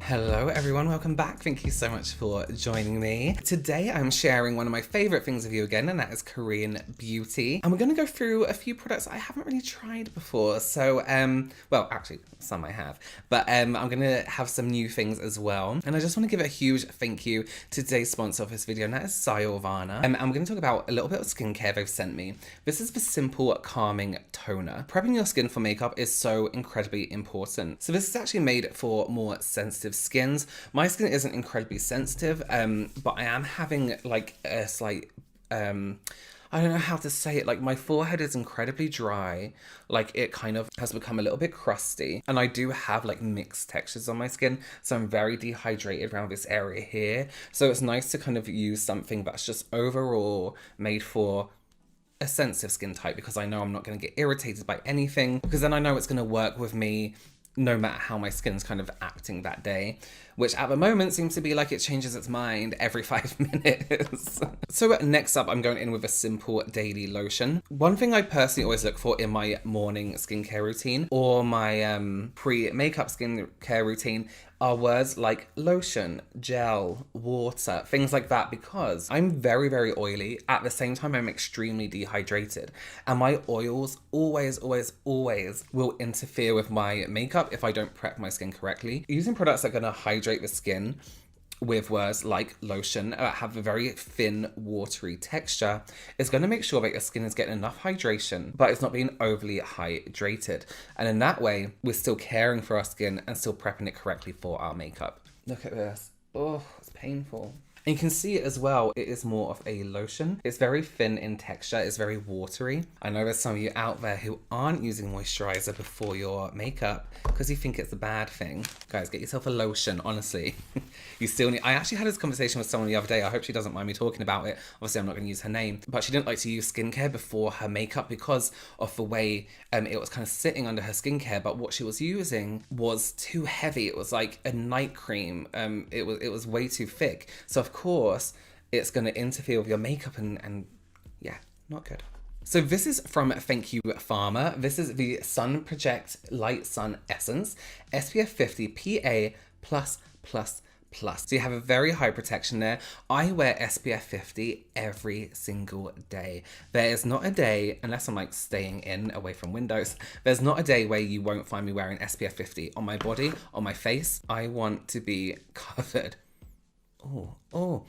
Hello everyone, welcome back. Thank you so much for joining me. Today I'm sharing one of my favorite things with you again, and that is Korean beauty. And we're going to go through a few products I haven't really tried before. So, well, actually some I have, but I'm going to have some new things as well. And I just want to give a huge thank you to today's sponsor of this video, and that is Stylevana. And we're going to talk about a little bit of skincare they've sent me. This is the Simple Calming Toner. Prepping your skin for makeup is so incredibly important. So this is actually made for more sensitive skins. My skin isn't incredibly sensitive, but I am having like a slight, I don't know how to say it, like my forehead is incredibly dry, like it kind of has become a little bit crusty, and I do have like mixed textures on my skin, so I'm very dehydrated around this area here. So it's nice to kind of use something that's just overall made for a sensitive skin type, because I know I'm not going to get irritated by anything, because then I know it's going to work with me no matter how my skin's kind of acting that day, which at the moment seems to be like it changes its mind every 5 minutes. So next up, I'm going in with a simple daily lotion. One thing I personally always look for in my morning skincare routine or my pre-makeup skincare routine are words like lotion, gel, water, things like that, because I'm very, very oily. At the same time, I'm extremely dehydrated, and my oils always will interfere with my makeup if I don't prep my skin correctly. Using products that are gonna hydrate the skin with words like lotion that have a very thin, watery texture is going to make sure that your skin is getting enough hydration, but it's not being overly hydrated. And in that way, we're still caring for our skin and still prepping it correctly for our makeup. Look at this. Oh, it's painful. And you can see it as well, it is more of a lotion. It's very thin in texture, it's very watery. I know there's some of you out there who aren't using moisturizer before your makeup because you think it's a bad thing. Guys, get yourself a lotion, honestly. You still need, I actually had this conversation with someone the other day, I hope she doesn't mind me talking about it. Obviously I'm not going to use her name, but she didn't like to use skincare before her makeup because of the way it was kind of sitting under her skincare, but what she was using was too heavy. It was like a night cream. It was way too thick. So of course, it's going to interfere with your makeup and yeah, not good. So this is from Thank You Pharma. This is the Sun Project Light Sun Essence, SPF 50 PA++++. So you have a very high protection there. I wear SPF 50 every single day. There is not a day, unless I'm like staying in away from windows, there's not a day where you won't find me wearing SPF 50 on my body, on my face. I want to be covered. Oh.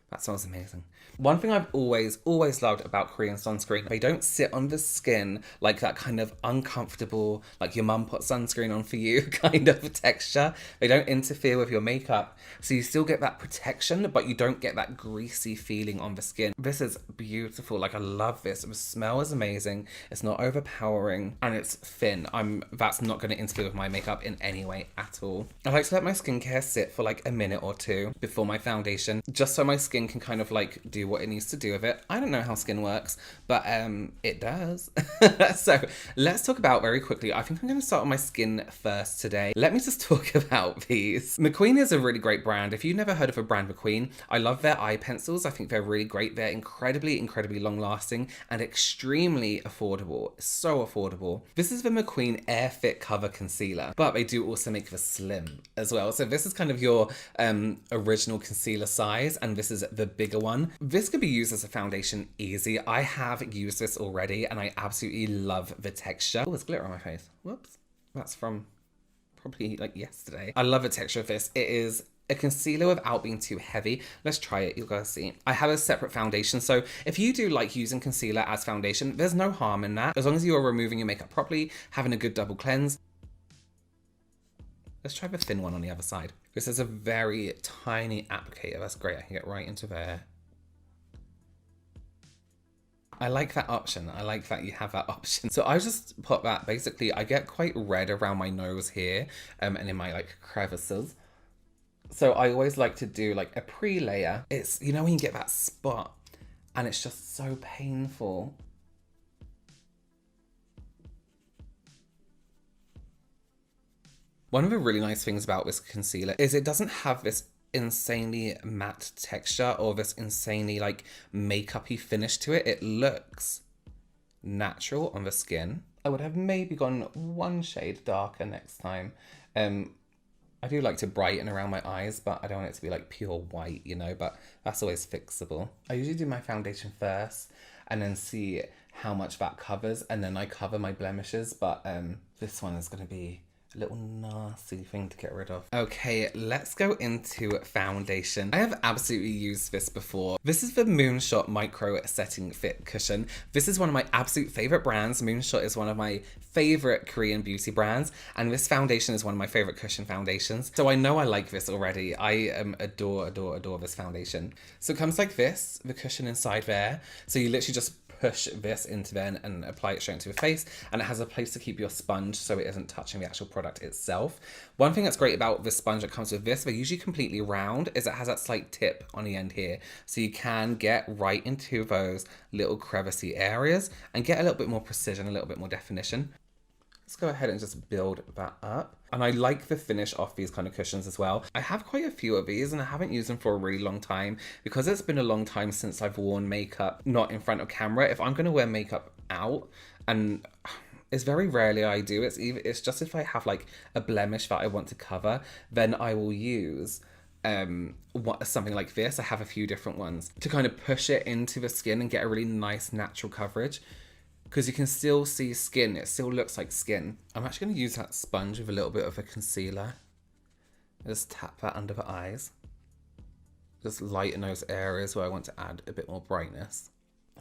That sounds amazing. One thing I've always loved about Korean sunscreen, they don't sit on the skin like that kind of uncomfortable, like your mum put sunscreen on for you kind of texture. They don't interfere with your makeup. So you still get that protection, but you don't get that greasy feeling on the skin. This is beautiful. Like I love this. The smell is amazing. It's not overpowering and it's thin. That's not going to interfere with my makeup in any way at all. I like to let my skincare sit for like a minute or two before my foundation, just so my skin can kind of like do what it needs to do with it. I don't know how skin works, but it does. So let's talk about very quickly. I think I'm going to start on my skin first today. Let me just talk about these. MACQUEEN is a really great brand. If you've never heard of a brand MACQUEEN, I love their eye pencils. I think they're really great. They're incredibly long lasting and extremely affordable. So affordable. This is the MACQUEEN Air Fit Cover Concealer, but they do also make the slim as well. So this is kind of your original concealer size, and this is the bigger one. This could be used as a foundation easy. I have used this already and I absolutely love the texture. Oh, there's glitter on my face. Whoops. That's from probably like yesterday. I love the texture of this. It is a concealer without being too heavy. Let's try it, you'll guys see. I have a separate foundation, so if you do like using concealer as foundation, there's no harm in that, as long as you are removing your makeup properly, having a good double cleanse. Let's try the thin one on the other side. This is a very tiny applicator. That's great, I can get right into there. I like that option. I like that you have that option. So I just put that, basically I get quite red around my nose here and in my like crevices. So I always like to do like a pre-layer. It's, you know, when you get that spot and it's just so painful. One of the really nice things about this concealer is it doesn't have this insanely matte texture or this insanely like makeup-y finish to it. It looks natural on the skin. I would have maybe gone one shade darker next time. I do like to brighten around my eyes, but I don't want it to be like pure white, you know, but that's always fixable. I usually do my foundation first and then see how much that covers, and then I cover my blemishes, but this one is going to be a little nasty thing to get rid of. Okay, let's go into foundation. I have absolutely used this before. This is the Moonshot Micro Setting Fit Cushion. This is one of my absolute favorite brands. Moonshot is one of my favorite Korean beauty brands, and this foundation is one of my favorite cushion foundations. So I know I like this already. I adore this foundation. So it comes like this, the cushion inside there. So you literally just push this into there and apply it straight into your face, and it has a place to keep your sponge so it isn't touching the actual product itself. One thing that's great about the sponge that comes with this, they're usually completely round, is it has that slight tip on the end here, so you can get right into those little crevicey areas and get a little bit more precision, a little bit more definition. Let's go ahead and just build that up. And I like the finish off these kind of cushions as well. I have quite a few of these and I haven't used them for a really long time because it's been a long time since I've worn makeup not in front of camera. If I'm going to wear makeup out, and it's very rarely I do, it's just if I have like a blemish that I want to cover, then I will use something like this. I have a few different ones to kind of push it into the skin and get a really nice natural coverage. Because you can still see skin, it still looks like skin. I'm actually going to use that sponge with a little bit of a concealer. Just tap that under the eyes. Just lighten those areas where I want to add a bit more brightness.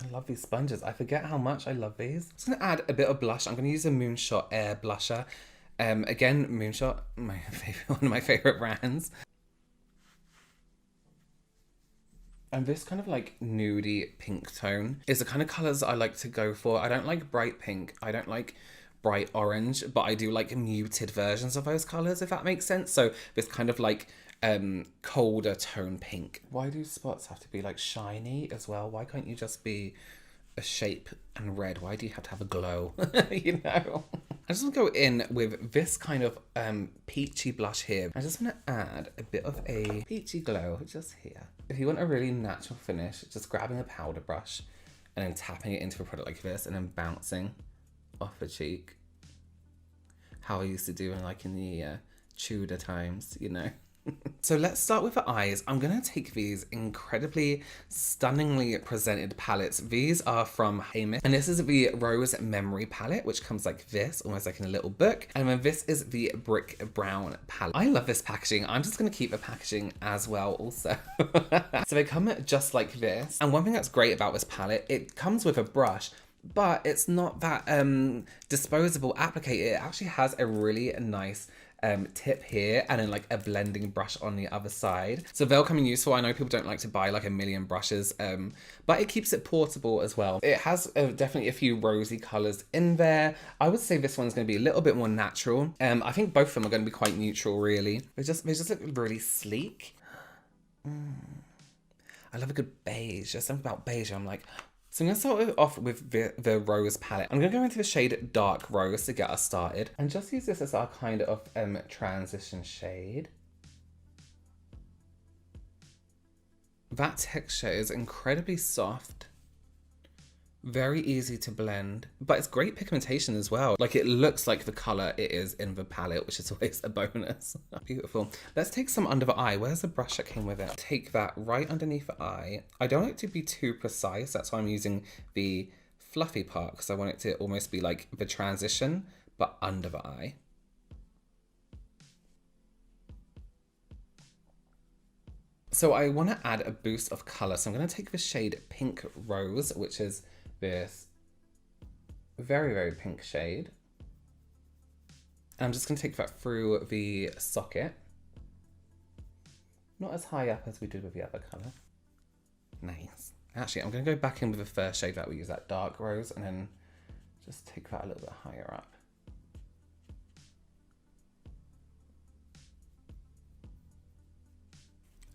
I love these sponges. I forget how much I love these. I'm just going to add a bit of blush. I'm going to use a Moonshot Air Blusher. Again, Moonshot, one of my favourite brands. And this kind of like nudie pink tone is the kind of colours I like to go for. I don't like bright pink. I don't like bright orange, but I do like muted versions of those colours, if that makes sense. So this kind of like colder tone pink. Why do spots have to be like shiny as well? Why can't you just be a shape and red? Why do you have to have a glow? You know? I just want to go in with this kind of peachy blush here. I just want to add a bit of a peachy glow just here. If you want a really natural finish, just grabbing a powder brush and then tapping it into a product like this and then bouncing off the cheek. How I used to do in like in the Tudor times, you know. So let's start with the eyes. I'm going to take these incredibly stunningly presented palettes. These are from Heimish, and this is the Rose Memory palette, which comes like this, almost like in a little book. And then this is the Brick Brown palette. I love this packaging. I'm just going to keep the packaging as well also. So they come just like this. And one thing that's great about this palette, it comes with a brush, but it's not that disposable applicator. It actually has a really nice tip here and then like a blending brush on the other side, so they'll come in useful. I know people don't like to buy like a million brushes, but it keeps it portable as well. It has definitely a few rosy colors in there. I would say this one's going to be a little bit more natural. I think both of them are going to be quite neutral, really. They just look really sleek. I love a good beige. There's something about beige I'm like. So I'm going to start off with the Rose palette. I'm going to go into the shade Dark Rose to get us started. And just use this as our kind of transition shade. That texture is incredibly soft. Very easy to blend. But it's great pigmentation as well. Like it looks like the colour it is in the palette, which is always a bonus. Beautiful. Let's take some under the eye. Where's the brush that came with it? Take that right underneath the eye. I don't like to be too precise. That's why I'm using the fluffy part, because I want it to almost be like the transition, but under the eye. So I want to add a boost of colour. So I'm going to take the shade Pink Rose, which is this very, very pink shade. And I'm just going to take that through the socket. Not as high up as we did with the other colour. Nice. Actually, I'm going to go back in with the first shade that we use, that Dark Rose, and then just take that a little bit higher up.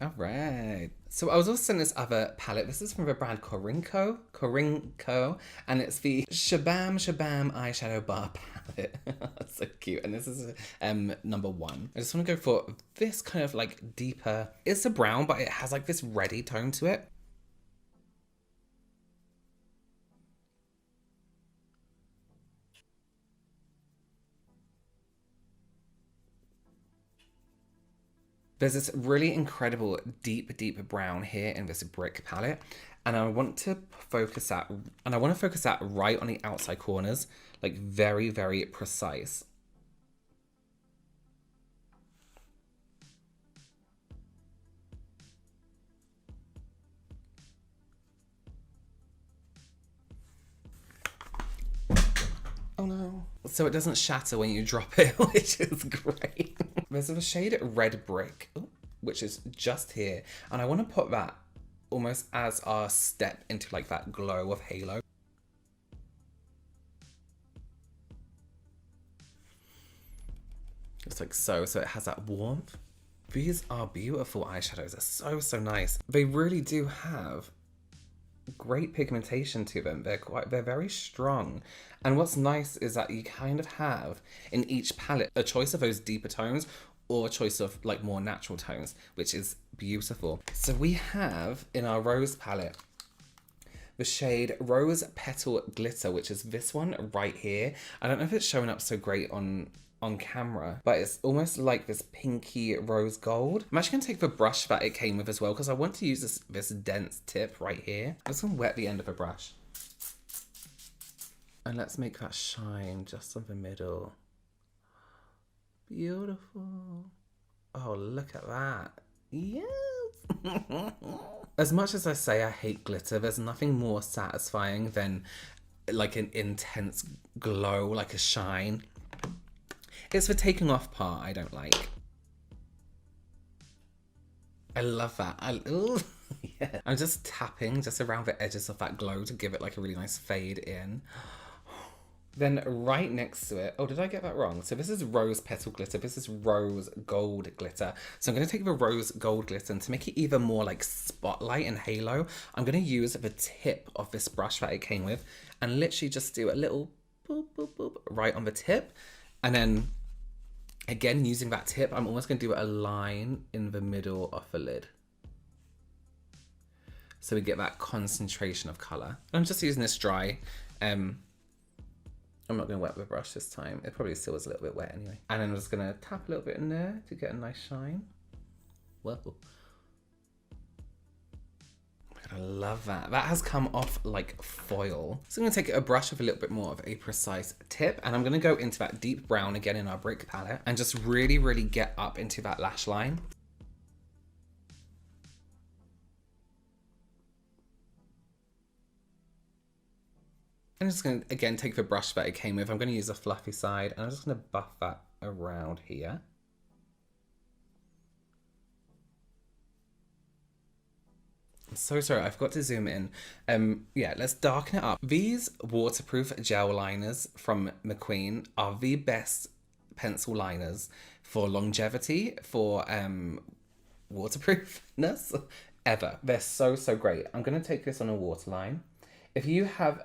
All right. So I was also sent this other palette. This is from the brand CORINGCO, and it's the Shabamshabam eyeshadow bar palette. So cute. And this is number 1. I just want to go for this kind of like deeper, it's a brown, but it has like this reddy tone to it. There's this really incredible deep brown here in this brick palette, and I want to focus that right on the outside corners, like very, very precise. Oh no. So it doesn't shatter when you drop it, which is great. There's a shade Red Brick, which is just here. And I want to put that almost as our step into like that glow of halo. It's like so it has that warmth. These are beautiful eyeshadows. They're so nice. They really do have great pigmentation to them. They're very strong. And what's nice is that you kind of have in each palette a choice of those deeper tones or a choice of like more natural tones, which is beautiful. So we have in our Rose palette the shade Rose Petal Glitter, which is this one right here. I don't know if it's showing up so great on camera, but it's almost like this pinky rose gold. I'm actually gonna take the brush that it came with as well, because I want to use this dense tip right here. I'm just gonna wet the end of the brush. And let's make that shine just on the middle. Beautiful. Oh, look at that. Yes. As much as I say I hate glitter, there's nothing more satisfying than like an intense glow, like a shine. It's the taking off part I don't like. I love that. Yeah. I'm just tapping just around the edges of that glow to give it like a really nice fade in. Then right next to it, oh, did I get that wrong? So this is Rose Petal Glitter. This is Rose Gold Glitter. So I'm going to take the Rose Gold Glitter, and to make it even more like spotlight and halo, I'm going to use the tip of this brush that it came with and literally just do a little boop, boop, boop right on the tip. And then again, using that tip, I'm almost going to do a line in the middle of the lid. So we get that concentration of colour. I'm just using this dry. I'm not going to wet the brush this time. It probably still was a little bit wet anyway. And then I'm just going to tap a little bit in there to get a nice shine. Whoa. I love that. That has come off like foil. So I'm going to take a brush with a little bit more of a precise tip, and I'm going to go into that deep brown again in our brick palette and just really, really get up into that lash line. I'm just going to, again, take the brush that it came with. I'm going to use a fluffy side, and I'm just going to buff that around here. So sorry, I forgot to zoom in. Yeah, let's darken it up. These waterproof gel liners from MACQUEEN are the best pencil liners for longevity, for waterproofness ever. They're so great. I'm going to take this on a waterline. If you have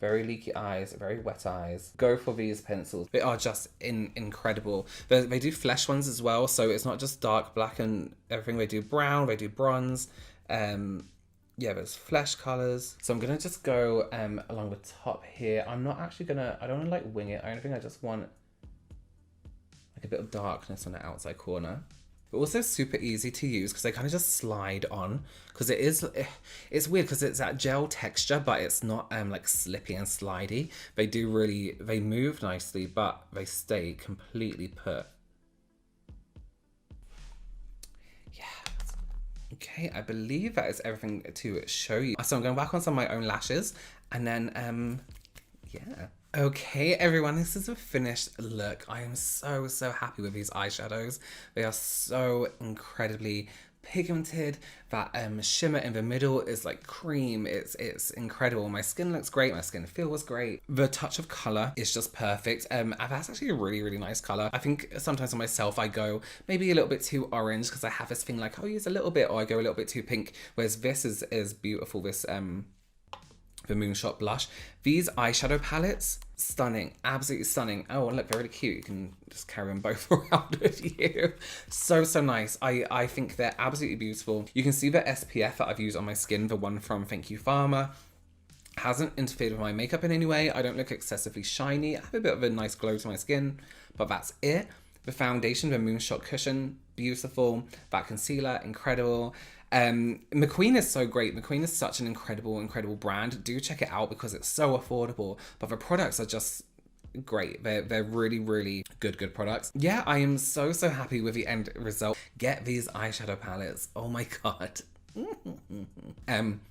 very leaky eyes, very wet eyes, go for these pencils. They are just incredible. They do flesh ones as well, so it's not just dark black and everything. They do brown, they do bronze. Yeah, there's flesh colors. So I'm gonna just go along the top here. I'm not actually gonna, I don't wanna like wing it. I don't think I just want like a bit of darkness on the outside corner. But also super easy to use because they kind of just slide on, because it's weird because it's that gel texture, but it's not like slippy and slidey. They move nicely, but they stay completely put. Yeah. Okay, I believe that is everything to show you. So I'm going back on some of my own lashes, and then yeah. Okay, everyone, this is a finished look. I am so happy with these eyeshadows. They are so incredibly pigmented. That shimmer in the middle is like cream. It's incredible. My skin looks great. My skin feels great. The touch of color is just perfect. That's actually a really nice color. I think sometimes on myself I go maybe a little bit too orange because I have this thing like I'll use a little bit, or I go a little bit too pink. Whereas this is beautiful. This the Moonshot blush. These eyeshadow palettes, stunning, absolutely stunning. Oh, and look, they're really cute. You can just carry them both around with you. So nice. I think they're absolutely beautiful. You can see the SPF that I've used on my skin, the one from Thank You Pharma. Hasn't interfered with my makeup in any way. I don't look excessively shiny. I have a bit of a nice glow to my skin, but that's it. The foundation, the Moonshot Cushion, beautiful. That concealer, incredible. MACQUEEN is so great. MACQUEEN is such an incredible brand. Do check it out because it's so affordable, but the products are just great. They're really good products. Yeah, I am so happy with the end result. Get these eyeshadow palettes. Oh my god.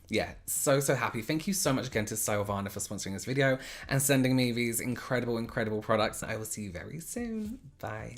Yeah, so happy. Thank you so much again to Stylevana for sponsoring this video and sending me these incredible products. I will see you very soon. Bye.